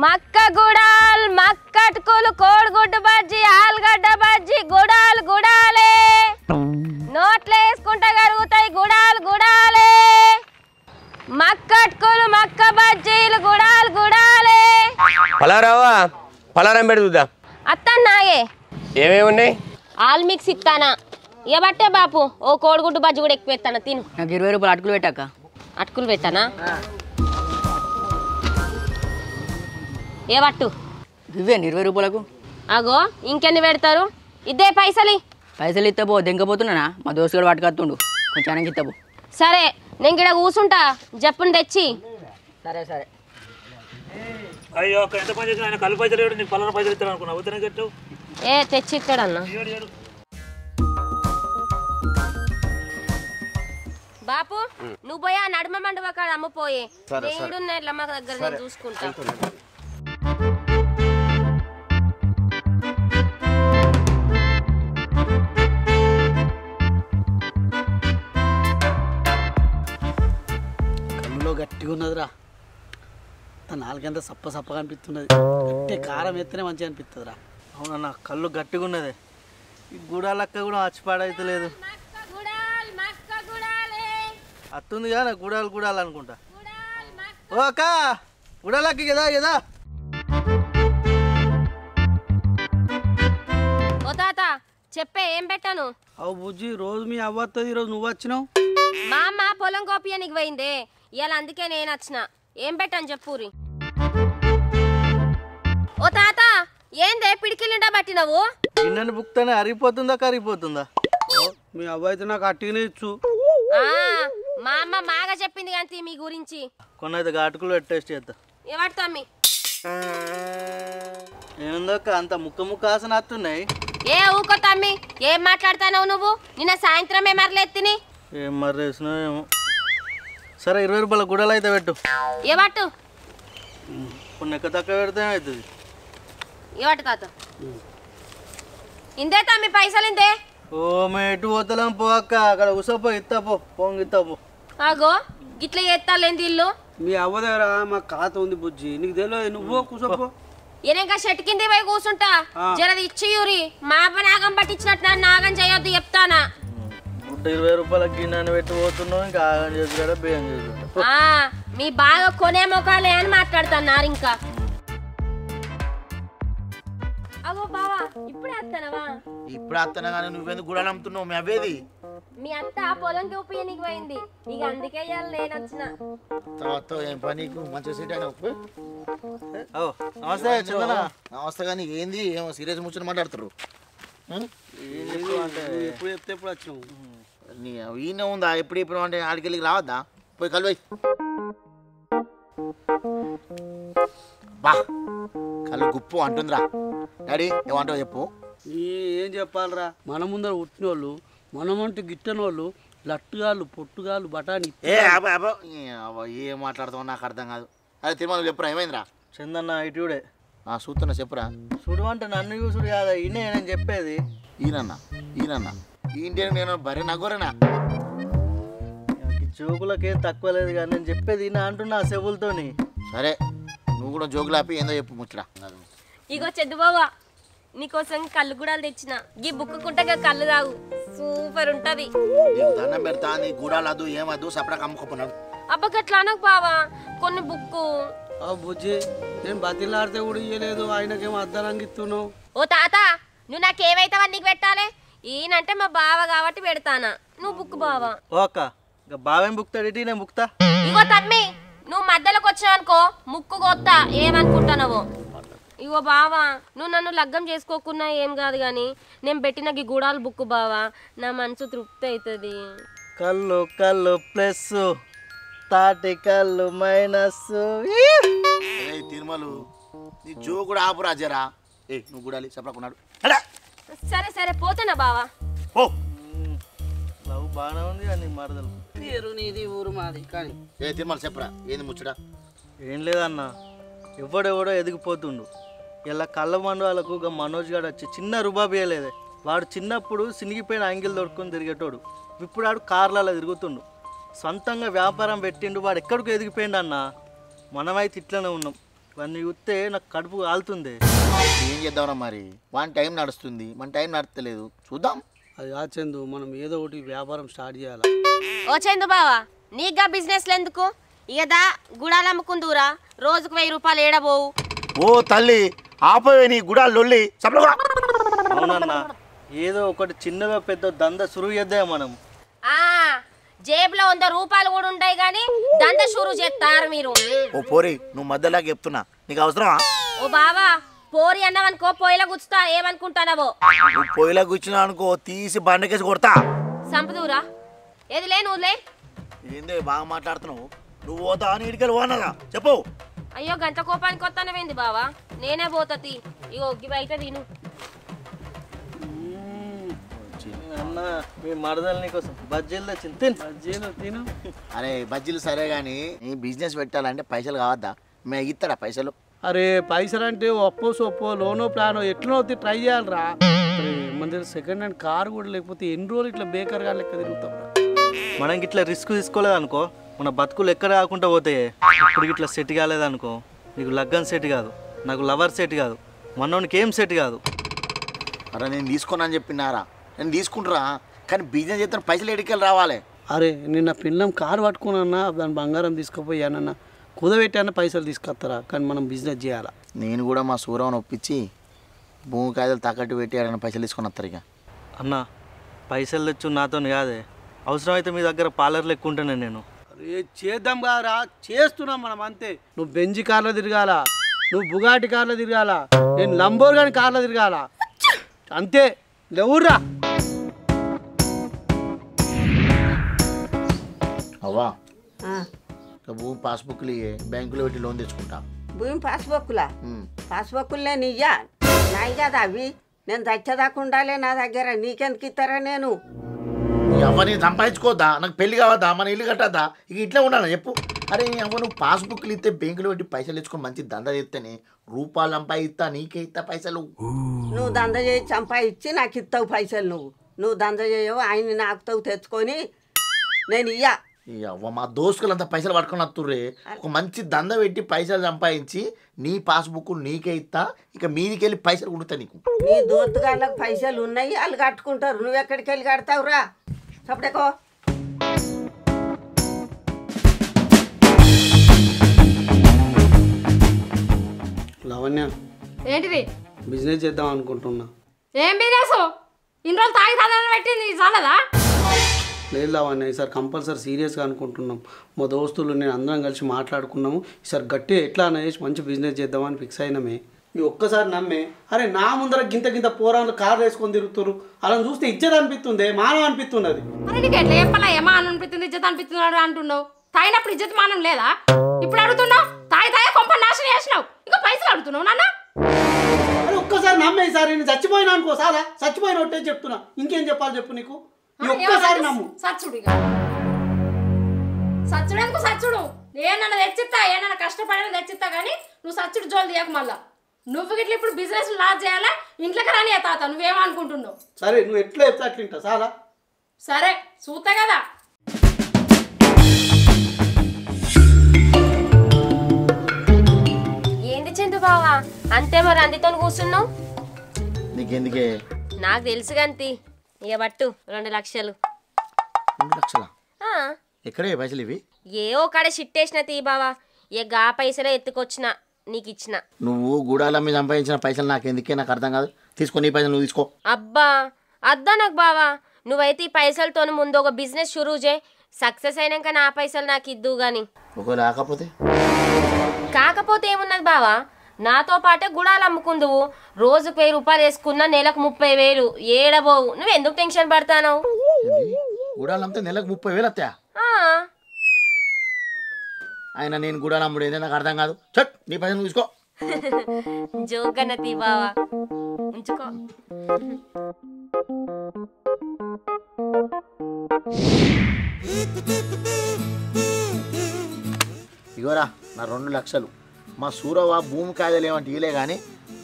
మక్క గుడాల్ మక్కట్కులు కోడిగుడ్డు బజ్జి ఆలుగడ్డ బజ్జి గుడాలు గుడాలే నోట్లో వేసుకుంటా కరుగుతాయి గుడాలు గుడాలే మక్కట్కులు మక్క బజ్జీలు గుడాలు గుడాలే పలారావా పలారం పెడుతుందా అత్తన్నాయే ఏమేమి ఉన్నాయి ఆల్ మిక్స్ ఇస్తానా ఇక బట్టే బాపు ఓ కోడిగుడ్డు బజ్జి కూడా ఎక్కువ ఎత్తాను తిను నాకు 20 రూపాయలు అటుకులు పెట్టాక అటుకులు పెట్టానా ఏ పట్టు ఇవ్వండి 20 రూపాయలకు అగో ఇంకెన్ని పెడతారు ఇద్దే పైసలి పైసలు ఇస్తాపో దెంకపోతున్నానా మా దోస్తు కూడా పట్టుకొస్తుండు కొంచెం వెనక్కి ఇస్తాపో సరే నేను ఇక్కడ కూర్చుంటా జప్పుని తెచ్చి సరే సరే అయ్యో ఎంత పని చేసిన ఆయన కళ్ళు పైసలు నీకు పలానా పైసలు ఇస్తాను అనుకున్నా వద్దనే కట్టావు ఏ తెచ్చి ఇస్తాడన్న బాపు నువ్వు పోయి ఆ నడుమ మండవ కాడ అమ్మపోయే నేడున్న మా దగ్గర నేను చూసుకుంటా కళ్ళులో గట్టిగా ఉన్నదిరా నాలుగంత సప్ప సప్పగా అనిపిస్తున్నది గట్టి కారం ఎత్తనే మంచిగా అనిపిస్తుందిరా అవునన్నా కళ్ళు గట్టిగా ఉన్నది ఈ గుడాలక్క కూడా అచ్చిపాడైతే లేదు అత్తుంది కదా గుడాలు గుడాలు అనుకుంటా ఓ అక్క గుడాలక్కి కదా కదా ఓ తాత చెప్పే ఏం పెట్టాను అవు బుజ్జి రోజు మీ అవ్వత్తది ఈరోజు నువ్వు వచ్చినావు మా అమ్మ పొలం కోపియానికి పోయిందే ఇవాళ అందుకే నేను వచ్చిన ఏం పెట్టాను చెప్పురి ఓ తాత ఏందే పిడికిలిండా పట్టినవు గిన్నెని బుక్తనే అరిగిపోతుందా కరిగిపోతుందా మీ అవ్వ అయితే నాకు అట్టిగానే ఇచ్చు మా అమ్మ మాగా చెప్పింది కానీ మీ గురించి కొన్ని అయితే ఘాటుకులు టేస్ట్ చేస్తా ఎవరితో అమ్మి ఏముందక్క అంత ముక్క ముక్క ఆసన వస్తున్నాయి ఏ ఊకో తమ్మి ఏం మాట్లాడతావు నువ్వు నిన్న సాయంత్రమే మరలెత్తిని ఏం మర్రేసినావు ఏమో సరే 20 రూపాయల గుడలు అయితే పెట్టు ఏ పట్టు కొన్ని ఎక్క తక్కువ పెడితే అవుతుంది ఏ పట్టు తాత ఇందే తమ్మి పైసలు ఇందే ఓ మేము ఎటు పోతలేం పో అక్క అక్కడ ఉసపో ఇస్తా పో పొంగి ఇస్తా పో ఆగో గిట్ల చేస్తాలేంది ఇల్లు మీ అవ్వ దగ్గర మా ఖాతా ఉంది బుజ్జి నీకు తెలియదు నువ్వు కూసపో ఈయనక షెట్ కింద పోయి కూర్చుంటా జరది ఇచ్చి యూరి మా అబ్బ నాగం పట్టించినట్టు నన్ను నాగం చేయొద్దు చెప్తానా 20 రూపాయల గిన్నెని పెట్టి పోతున్నావు ఇంకా ఆగం చేసుకుంటా బియ్యం చేసుకుంటా మీ బాగా కొనే మొఖాలే అని మాట్లాడుతున్నారు ఇంకా అగో బావా ఇప్పుడే వస్తానవా ఇప్పుడు వస్తానా కానీ నువ్వెందుకు గుడాలు అమ్ముతున్నావు మీ అవేది మీ అత్త పొలంకి ఉపయోగనికి పోయింది ఇక అందుకే ఇవాళ నేను వచ్చిన తర్వాత ఏం పని నీకు మంచిగా సీట్ అయినా నమస్తే చందన నమస్తే కానీ ఏంది ఏమో సీరియస్ ముచ్చట మాట్లాడుతారు ఎప్పుడు చెప్తే ఎప్పుడు వచ్చినావు నీ ఈయన ఉందా ఎప్పుడు ఎప్పుడు అంటే ఆడికెళ్ళి రావద్దా పోయి కలిపోయి బా కళ్ళు గుప్పు అంటుందిరా డాడీ ఏమంటావు చెప్పు ఏం చెప్పాలరా మన ముందర పుట్టిన వాళ్ళు మనమంటూ గిట్టని వాళ్ళు లట్టుగాళ్ళు పొట్టుగాళ్ళు బఠానీ ఏం మాట్లాడుతావు నాకు అర్థం కాదు అదే తిరుమల చెప్పురా ఏమైందిరా చందన్న ఇటుడే చూస్తున్నా చెప్పురా చూడు అంటే నన్ను చూసుడు కాదా ఈయనే నేను చెప్పేది ఈయనన్నా ఈంటి నేను బరే నగోరేనా జోకులకేం తక్కువ లేదు కానీ నేను చెప్పేది ఈయన అంటున్నా చెవులతోని సరే నువ్వు కూడా జోకులు ఆపి ఏందో చెప్పు ముచ్చరా ఇగో చెద్దు బావా నీకోసం కళ్ళు కూడా తెచ్చిన ఈ బుక్కుకుంటగా కళ్ళు తాగు సూపర్ ఉంటది నీకు దండం పెడతా నీ గూడాలదు ఏమద్దు సపడా కమ్ముకోపోన్నాడు అబ్బగట్లా అనకు బావా కొన్ని బుక్కు బుజ్జి నేను బతిలాడితే కూడా ఇయ్యలేదు ఆయనకేమో అద్దనంగా ఇస్తున్నావు ఓ తాత నువ్వు నాకేమైతావని నీకు పెట్టాలి ఈయనంటే మా బావ కాబట్టి పెడతానా నువ్వు బుక్ బావా ఓ అక్క ఇంకా బావేం బుక్తాడు ఇటు నేను బుక్తా ఇగో తమ్మి నువ్వు మధ్యలోకి వచ్చినావు అనుకో ముక్కు కొత్తా ఏమనుకుంటున్నావో ఇగో బావా నువ్వు నన్ను లగ్గం చేసుకోకున్నా ఏం కాదు కానీ నేను పెట్టిన ఈ గూడాలు బుక్ బావా నా మనసు తృప్తి అవుతుంది కళ్ళు కళ్ళు ప్లస్ తాటి కళ్ళు మైనస్ తిరుమలు నీ జో కూడా ఆపురా జరా నువ్వు గూడాలి సపడకున్నాడు సరే సరే పోతానా బావా ఓ లవ్ బాగానే ఉంది అని మరదలు పేరు నీది ఊరు మాది కానీ తిరుమల చెప్పరా ఏంది ముచ్చడా ఏం లేదన్నా ఎవడెవడో ఎదిగిపోతుండు ఇలా కళ్ళ మండవాళ్ళకు ఒక మనోజ్ గారు వచ్చి చిన్న రుబాబు ఇవ్వలేదే వాడు చిన్నప్పుడు సినిగిపోయిన అంగిల్ దొరుకుని తిరిగేటోడు ఇప్పుడు వాడు కార్లలో తిరుగుతుండు సొంతంగా వ్యాపారం పెట్టిండు వాడు ఎక్కడికి ఎదిగిపోయిండు అన్న మనమైతే ఇట్లనే ఉన్నాం ఇవన్నీ చూస్తే నాకు కడుపు కాలుతుంది. ఏం చేద్దాంరా మరి, వన్ టైం నడుస్తుంది, మన టైం నడతలేదు, చూద్దాం. అది ఆ చందు, మనం ఏదో ఒకటి వ్యాపారం స్టార్ట్ చేయాలి. ఓ చందు బావా, నీగా బిజినెస్లు ఎందుకు? ఇకదా గుడాలు అమ్ముకుందురా, రోజుకు 1000 రూపాయలు ఏడబోవు. ఓ తల్లి ఆపవే నీ గుడాలు లొల్లి. అవునన్నా, ఏదో ఒకటి చిన్నగా పెద్ద దంద సురువు చేద్దాం మనం. ఆ జేబులో 100 రూపాయలు కూడా ఉంటాయి కానీ దంద షురు చేస్తారు మీరు. ఓ పోరి, నువ్వు మధ్యలాగా చెప్తున్నా, నీకు అవసరమా? ఓ బావా, పోరి అన్నావనుకో పొయ్యిలో గుచ్చుతా, ఏమనుకుంటానవో. నువ్వు పొయ్యిలా కూర్చున్నా అనుకో, తీసి బండకేసి కొడతా. సంపదూరా ఏది లే, నువ్వు లే. ఏందే బాగా మాట్లాడుతున్నావు, నువ్వు పోతా అని ఇడికెళ్ళి పోనరా చెప్పు. అయ్యో గంట కోపానికి వస్తానవేంది బావా, నేనే పోతతి. ఇగో ఇవి అయితే తిను. అన్న మీ మరదలు నీకోసం బజ్జీలు తెచ్చింది, తిను. బజ్జీలు తిను. అరే బజ్జీలు సరే కానీ నీ బిజినెస్ పెట్టాలంటే పైసలు కావద్దా? మేము ఇస్తాడా పైసలు? అరే పైసలు అంటే ఒప్పో సొప్పో లోనో ప్లానో ఎట్లనో వచ్చి ట్రై చేయాలిరా. మన దగ్గర సెకండ్ హ్యాండ్ కార్ కూడా లేకపోతే ఎన్ని రోజులు ఇట్లా బేకర్గా లెక్క తిరుగుతాం. మనం ఇట్లా రిస్క్ తీసుకోలేదు అనుకో, మన బతుకులు ఎక్కడ కాకుండా పోతాయి. ఇప్పుడు ఇట్లా సెట్ కాలేదనుకో, నీకు లగ్గన్ సెట్ కాదు, నాకు లవర్ సెట్ కాదు, మనోనికి ఏం సెట్ కాదు. అరే నేను తీసుకున్నాను చెప్పినారా, నేను తీసుకుంటారా, కానీ బిజినెస్ చేస్తే పైసలు ఎడికెళ్ళి రావాలి. అరే నిన్న పిల్లం కారు పట్టుకున్నా, దాని బంగారం తీసుకుపోయానన్నా, కుదబెట్టాన పైసలు తీసుకొస్తారా, కానీ మనం బిజినెస్ చేయాలా. నేను కూడా మా సూరవని ఒప్పించి భూమి కాయలు తాకట్టు పెట్టి ఆడని పైసలు తీసుకొని వస్తారు. ఇక అన్న పైసలు తెచ్చు నాతో కాదే, అవసరమైతే మీ దగ్గర పార్లర్లు ఎక్కువ ఉంటాను నేను. అరే చేద్దాం కారా, చేస్తున్నాం మనం అంతే. నువ్వు బెంజి కార్లో తిరగాల, నువ్వు బుగాటి కార్లో తిరగాల, నేను లంబోర్గాని కార్లో తిరగాల, అంతే. లేవుర్రా అవ్వా, భూమి పాస్బుక్లు బ్యాంకులో పెట్టి లోన్ తెచ్చుకుంటా. భూమి పాస్బుక్కులే నీయా నాయి కదా అవి. నేను తెచ్చేదాకా ఉండాలి నా దగ్గర, నీకెందుకు ఇస్తారా? నేను అవ్వ నేను సంపాదించుకోవద్దా, నాకు పెళ్లి కావద్దా, మన ఇల్లు కట్టద్దా, ఇక ఇట్లా ఉండాలి చెప్పు. అరే అవ్వ నువ్వు పాస్బుక్లు ఇస్తే బ్యాంకులో పెట్టి పైసలు తెచ్చుకొని మంచి దందా చేస్తేనే రూపాయలు సంపాదిస్తా, నీకే ఇస్తా పైసలు. నువ్వు దంద చేయి సంపాదించి నాకు ఇస్తావు పైసలు. నువ్వు దంద చేయవు, ఆయన నాకుతావు తెచ్చుకొని నేను ఇయ్యా. అవ్వ మా దోస్తులంతా పైసలు పట్టుకొని వస్తుర్రే, ఒక మంచి దంద పెట్టి పైసలు సంపాదించి నీ పాస్బుక్ నీకే ఇస్తా, ఇక మీదికి వెళ్ళి పైసలు కుడుతా నీకు. నీ దోస్తుగాళ్ళకి పైసలు ఉన్నాయి, వాళ్ళు కట్టుకుంటారు, నువ్వు ఎక్కడికి వెళ్ళి కడతావురా? చెప్పడకో లవణ్య, ఏంటిది? బిజినెస్ చేద్దాం అనుకుంటున్నా. ఏం బిజినెస్? ఇన్ని రోజులు తాగి తాదని పెట్టింది చాలదా? లేదు లవణ్య, ఈసారి కంపల్సరీ సీరియస్గా అనుకుంటున్నాం. మా దోస్తులు నేను అందరం కలిసి మాట్లాడుకున్నాము, ఈసారి గట్టిగా ఎట్లా అనేసి మంచి బిజినెస్ చేద్దామని ఫిక్స్ అయినామే. ఈ ఒక్కసారి నమ్మే, అరే నా ముందర గింత పోరాళ్ళు కార్లు వేసుకొని తిరుగుతారు, అలా చూస్తే ఇజ్జత్ అనిపిస్తుంది, మానం అనిపిస్తున్నది. అరే నీకు ఎట్లా చెప్పాలా? ఏమానం అనిపిస్తుంది, ఇజ్జత్ అనిపిస్తున్నాడు అంటున్నావు. తాగినప్పుడు ఇజ్జత్ మానం లేదా? ఇప్పుడు అడుగుతున్నావు, తాగి కొంప నాశనం చేసినావు, ఇంకా పైసలు అడుగుతున్నావు నాన్న. అరే ఒక్కసారి నమ్మే, ఈసారి నేను చచ్చిపోయినా అనుకో, సారా చచ్చిపోయినట్టే చెప్తున్నా, ఇంకేం చెప్పాలి చెప్పు నీకు. ఒక్కసారి నమ్ము. సచ్చుడు సచ్చుడు ఎందుకు సచ్చుడు? ఏమన్నా తెచ్చిస్తా, ఏమన్నా కష్టపడినా తెచ్చిస్తా, కానీ నువ్వు సచ్చుడు జోలు తీయకు. మళ్ళా నువ్వు గిట్ల ఇప్పుడు బిజినెస్ లాస్ చేయాలా, ఇంట్లోకి రాని తాత, నువ్వేమనుకుంటున్నావు? సరే నువ్వు ఎట్లా చెప్తా అట్లా సారా. సరే చూస్తా కదా. ఏంది చందు బావా అంతే మరి అందితో కూర్చున్నావు? నీకెందుకే? నాకు తెలుసు గంతి. ఇక పట్టు 2 లక్షలు. 2 లక్షలా? ఎక్కడే పైసలు ఇవి? ఏవో కాడ షిట్టేసిన తీ బావా, ఇక గా పైసలే ఎత్తుకొచ్చిన నీకు ఇచ్చిన. నువ్వు గూడాల మీద సంపాదించిన పైసలు నాకు ఎందుకే, నాకు అర్థం కాదు. తీసుకో, నీ పైసలు నువ్వు తీసుకో. అబ్బా అద్దా నాకు బావా, నువ్వైతే ఈ పైసలతో ముందు ఒక బిజినెస్ షురూ చేయి, సక్సెస్ అయినాక నా పైసలు నాకు ఇద్దు గాని. ఒకవేళ కాకపోతే ఏమున్నది బావా, నాతో పాటే గుడాలు అమ్ముకుందువు, రోజుకు 1000 రూపాయలు వేసుకున్నా, నెలకు 30,000. ఏడబోవు, నువ్వు ఎందుకు టెన్షన్ పడతావు? గుడాలు అమ్మితే నెలకు 30,000 వస్తాయా? ఆయన నేను గుడాలు అమ్ముడు ఏంటో నాకు అర్థం కాదు. చట్, నీ పైసలు నువ్వు తీసుకో. జోకన్న తీ బావా, ఉంచుకో. ఇగోరా నా 2 లక్షలు. మా సూరవ భూమి కాయలు ఏమంటే ఇలే కానీ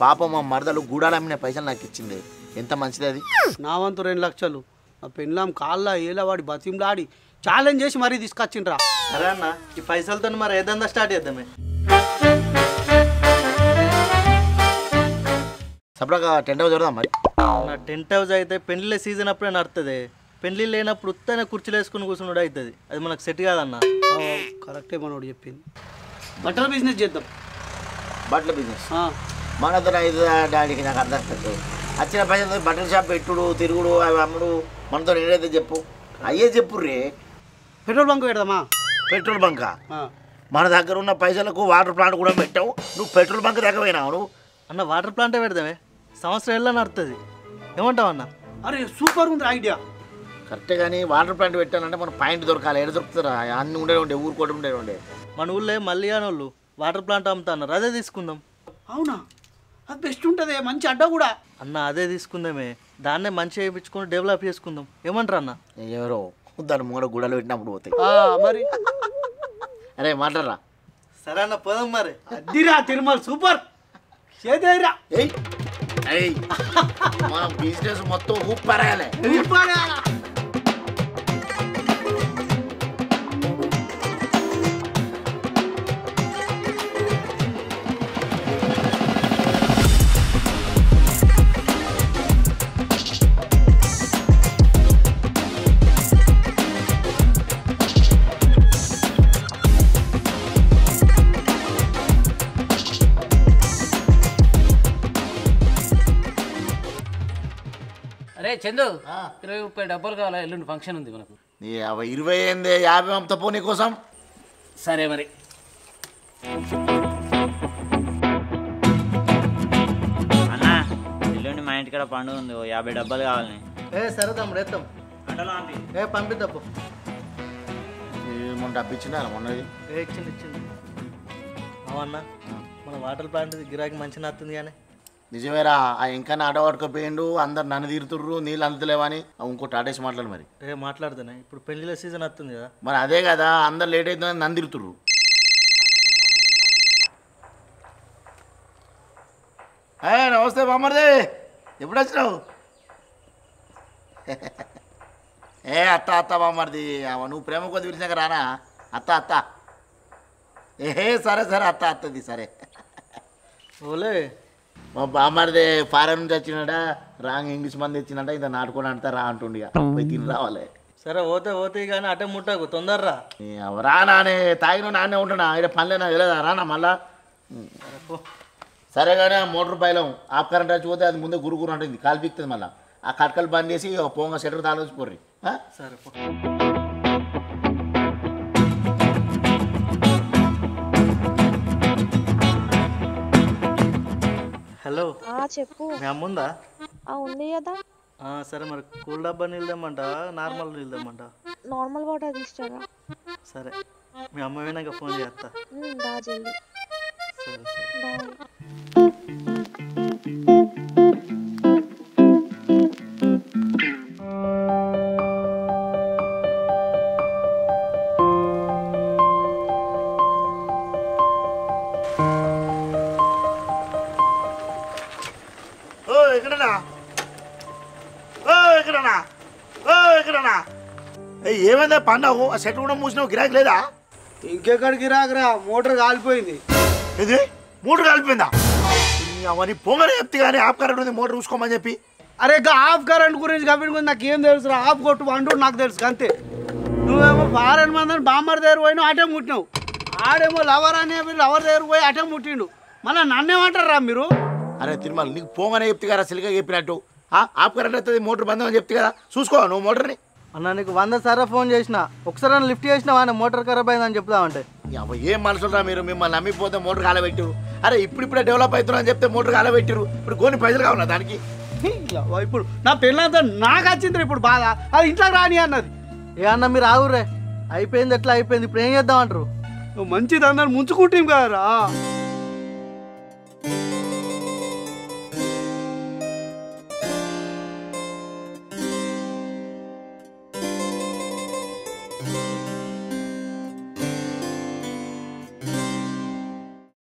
పాపం మా మరదలు గూడాలు అమ్మిన పైసలు నాకు ఇచ్చింది. ఎంత మంచిది అది. నా వంతు 2 లక్షలు ఆ పెళ్ళాం కాళ్ళ ఏలవాడి బతింలాడి ఛాలెంజ్ చేసి మరీ తీసుకొచ్చిండ్రా. సరే అన్న, ఈ పైసలతో మరి ఏదన్నా స్టార్ట్ చేద్దామే. సపరేట్గా టెంట్ హౌస్ దొరదాం మరి. నా టెంట్ హౌస్ అయితే పెళ్లిళ్ళ సీజన్ అప్పుడే నడుతుంది. పెళ్లి లేనప్పుడు ఉత్తనే కుర్చీలు వేసుకుని కూర్చున్నాడు అవుతుంది. అది మనకు సెట్ కాదన్న. కరెక్టే మనోడు చెప్పింది. బట్టల బిజినెస్ చేద్దాం. బట్టల బిజినెస్ మనతో ఐదు డాడీకి నాకు అర్థం కాదు. వచ్చిన పైసలు బట్టల షాప్ పెట్టుడు తిరుగుడు అవి అమ్ముడు మనతో ఏదైతే చెప్పు అయ్యే చెప్పు రే. పెట్రోల్ బంక్ పెడదామా? పెట్రోల్ బంకా? మన దగ్గర ఉన్న పైసలకు వాటర్ ప్లాంట్ కూడా పెట్టావు. నువ్వు పెట్రోల్ బంక్ దగ్గర పోయినావు నువ్వు. అన్న వాటర్ ప్లాంటే పెడదామే, సంవత్సరం ఏళ్ళ నడుతుంది. ఏమంటావు అన్న? అరే సూపర్ ఉంది ఐడియా. కరెక్టే కానీ వాటర్ ప్లాంట్ పెట్టాలంటే మన పాయింట్ దొరకాలి. ఎక్కడ దొరుకుతారా? అన్నీ ఉండే ఊరుకోవడం ఉండే. మన ఊళ్ళో మళ్ళీ వాళ్ళు వాటర్ ప్లాంట్ అమ్ముతా అన్నారు. అదే తీసుకుందాం. అవునా? అది బెస్ట్ ఉంటుంది, మంచి అడ్డ కూడా. అన్న అదే తీసుకుందామే, దాన్నే మంచిగా వేయించుకొని డెవలప్ చేసుకుందాం. ఏమంటారు అన్న? ఎవరో దాని మూడ గుడలు పెట్టినప్పుడు పోతాయి మరి. అరే మాట్లాడరా. సరే అన్న పోదాం మరి. అద్దిరా తిరుమల సూపర్ చేదేరా. మన బిజినెస్ మొత్తం ఊపరాయాలి. అరే చందు, 20-30 డబ్బులు కావాలా? ఎల్లుండి ఫంక్షన్ ఉంది మనకు. 20 ఏంది, 50 అమ్ముతా పో నీకోసం. సరే మరి. అన్నా ఎల్లుండి మా ఇంటికాడ పండుగ ఉంది, 50 డబ్బాలు కావాలి. సరే తమ్ముడు ఎత్తాం. పంపిద్దాపు. మొన్న డబ్బిచ్చిందా మొన్నది? ఇచ్చింది. అవునా మన వాటర్ ప్లాంట్ గిరాకీ మంచిగా నత్తుంది కానీ. నిజమేరా, ఆ ఇంకా ఆటో పట్టుకపోయిండు. అందరు నన్ను తీరుతుర్రు, నీళ్ళు అందుతలేవని. ఇంకోటి ఆటేసి మాట్లాడు మరి. మాట్లాడుతున్నా. ఇప్పుడు పెళ్లిళ్ళ సీజన్ వస్తుంది కదా మరి. అదే కదా, అందరు లేట్ అవుతుందని నన్ను తిరుతుర్రు. నమస్తే బామ్మర్దే, ఎప్పుడు వచ్చినావు? అత్త బామ్మర్ది, నువ్వు ప్రేమ కొద్ది పిలిచినాక రానా? అత్త సరే అత్తది సరే. ఓలే మా బామ్మర్దే ఫారెన్ నుంచి వచ్చినాడా, రాంగ్ ఇంగ్లీష్ మంది తెచ్చినట్ట. ఇంత నాటుకొని అంతా రా అంటుండిగా, పోయి తిని రావాలి. సరే పోతే కానీ అటే ముట్టకు, తొందరరా. రా నానే, తాగిన నాన్నే ఉంటున్నా. ఇక్కడ పనిలేనా వెళ్ళదా? రానా మళ్ళా. సరే కానీ మోటార్ పైలం ఆఫ్ కరెంట్ వచ్చి పోతే అది ముందే గురుగురు అంటుంది, కాలు పీక్తుంది. మళ్ళీ ఆ కట్కలు బంద్ చేసి పోంగ షెటర్ తాళొచ్చి పోర్రి. సరే. హలో చెప్పు. మీ అమ్ముందా? ఉంది కదా. సరే మరి కూల్ డబ్బా నీళ్ళు తెమ్మంట, నార్మల్ నీళ్ళు తెమ్మంట? నార్మల్ వాటర్ తీస్తారా? సరే మీ అమ్మ వినాక ఫోన్ చేస్తా. దా జల్దీ. సరే. ఏమైందా పండవు? ఆ సెట్ కూడా మూసినావు, గిరాకీ లేదా? ఇంకెక్కడికి రాకరా, మోటార్ కాలిపోయింది. ఇది మోటార్ కాలిపోయిందా? అవన్నీ పొంగనే చెప్తే కానీ ఆఫ్ కరెంట్ ఉంది, మోటార్ చూసుకోమని చెప్పి. అరే ఆఫ్ కరెంట్ గురించి కంపెనీ గురించి నాకు ఏం తెలుసు? ఆఫ్ కొట్టు అంటూ నాకు తెలుసు అంతే. నువ్వేమో ఫారెన్ మందని బామ్మర్ దగ్గర పోయినావు, అటే ముట్టినావు. ఆడేమో లవర్ అనే లవర్ దగ్గర పోయి అటే ముట్టిండు. మళ్ళీ నన్నేమంటారా మీరు? అరే తిరుమల, నీకు పోంగనే చెప్తే కదా సిలిగా చెప్పినట్టు. ఆఫ్ కరెంట్ అవుతుంది, మోటార్ బంద్ అని చెప్తే కదా, చూసుకో నువ్వు మోటార్ని. అన్న నీకు 100 సార్లు ఫోన్ చేసిన, ఒకసారి లిఫ్ట్ చేసినా ఆయన మోటార్ ఖరాబ్ అయిందని చెప్తామంటే. ఏం మనుషులరా మీరు, మిమ్మల్ని నమ్మిపోతే మోటార్ కాలబెట్టారు. అరే ఇప్పుడే డెవలప్ అవుతున్నా అని చెప్తే మోటార్ కాలబెట్టారు. ఇప్పుడు కొన్ని పైసలు కావాలా దానికి? ఇప్పుడు నా పెళ్ళంతా నాకు వచ్చింది ఇప్పుడు బాధ. అది ఇంట్లో రాని అన్నది. ఏ అన్న మీరు ఆగురే, అయిపోయింది ఎట్లా అయిపోయింది, ఇప్పుడు ఏం చేద్దామంటారు? మంచిది అన్నారు ముంచుకుంటాం కదరా.